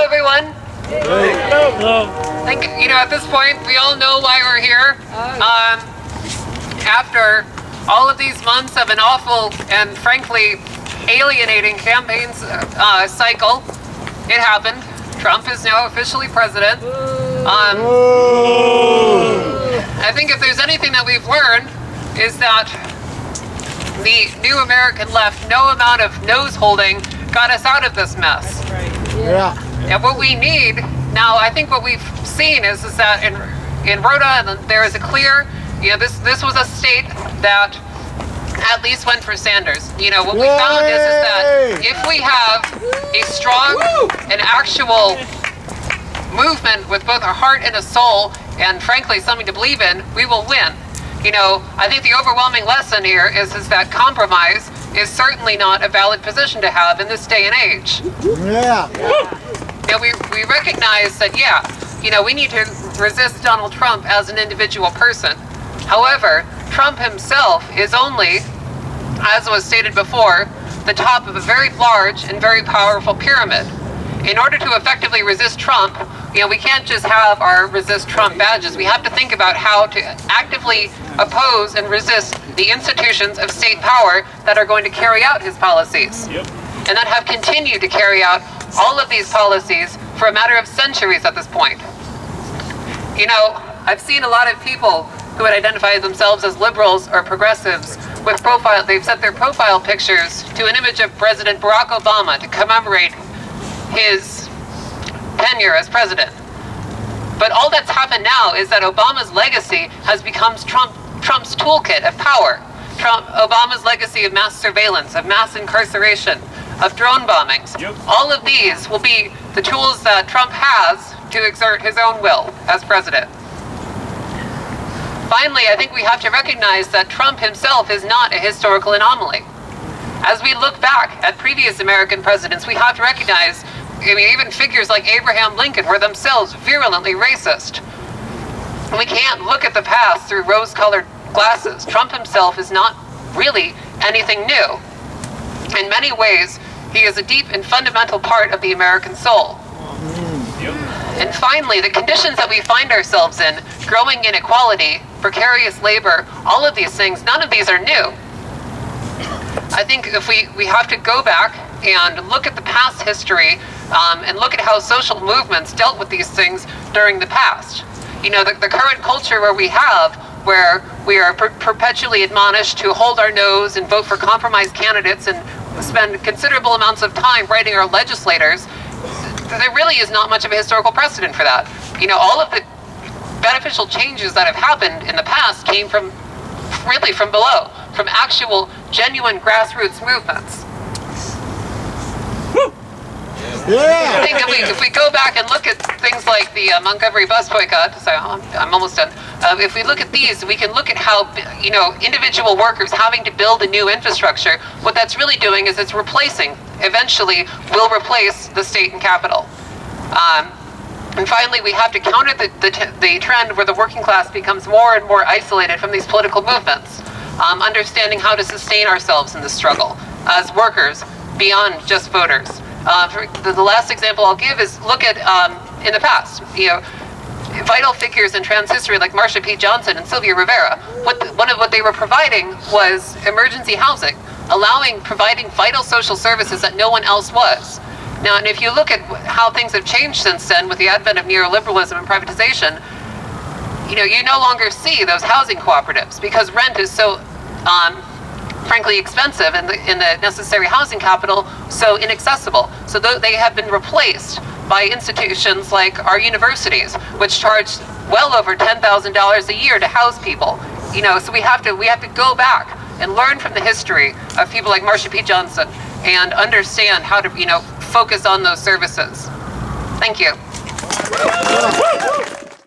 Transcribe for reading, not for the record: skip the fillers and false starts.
everyone. Hello. I think, at this point, we all know why we're here. After all of these months of an awful and frankly alienating campaign cycle, it happened. Trump is now officially president. I think if there's anything that we've learned is that the new American left, no amount of nose holding got us out of this mess. Yeah. And what we need now, I think what we've seen is that in Rhode Island there is a clear, this was a state that at least went for Sanders. What we found is that if we have a strong and actual movement with both a heart and a soul, and frankly something to believe in, we will win. I think the overwhelming lesson here is that compromise is certainly not a valid position to have in this day and age. Yeah. We recognize that, we need to resist Donald Trump as an individual person. However, Trump himself is only, as was stated before, the top of a very large and very powerful pyramid. In order to effectively resist Trump, we can't just have our resist Trump badges. We have to think about how to actively oppose and resist the institutions of state power that are going to carry out his policies. And that have continued to carry out all of these policies for a matter of centuries at this point. I've seen a lot of people who would identify themselves as liberals or progressives with they've set their profile pictures to an image of President Barack Obama to commemorate his tenure as president. But all that's happened now is that Obama's legacy has become Trump's toolkit of power. Obama's legacy of mass surveillance, of mass incarceration, of drone bombings. All of these will be the tools that Trump has to exert his own will as president. Finally, I think we have to recognize that Trump himself is not a historical anomaly. As we look back at previous American presidents, we have to recognize, even figures like Abraham Lincoln were themselves virulently racist. We can't look at the past through rose-colored glasses. Trump himself is not really anything new. In many ways, he is a deep and fundamental part of the American soul. And finally, the conditions that we find ourselves in, growing inequality, precarious labor, all of these things, none of these are new. I think if we have to go back and look at the past history and look at how social movements dealt with these things during the past. The current culture where we are perpetually admonished to hold our nose and vote for compromised candidates and spend considerable amounts of time writing our legislators, there really is not much of a historical precedent for that. All of the beneficial changes that have happened in the past came from below, from actual, genuine grassroots movements. I think if we go back and look at things like the Montgomery bus boycott, I'm almost done. If we look at these, we can look at how, individual workers having to build a new infrastructure, what that's really doing is it's eventually will replace the state and capital. And finally, we have to counter the trend where the working class becomes more and more isolated from these political movements, understanding how to sustain ourselves in this struggle as workers beyond just voters. The last example I'll give is look at, in the past, vital figures in trans history like Marsha P. and Sylvia Rivera. One of what they were providing was emergency housing, providing vital social services that no one else was. Now, and if you look at how things have changed since then with the advent of neoliberalism and privatization, you no longer see those housing cooperatives because rent is so frankly expensive and the necessary housing capital so inaccessible. So they have been replaced by institutions like our universities, which charge well over $10,000 a year to house people. So we have to go back and learn from the history of people like Marsha P. and understand how to focus on those services. Thank you.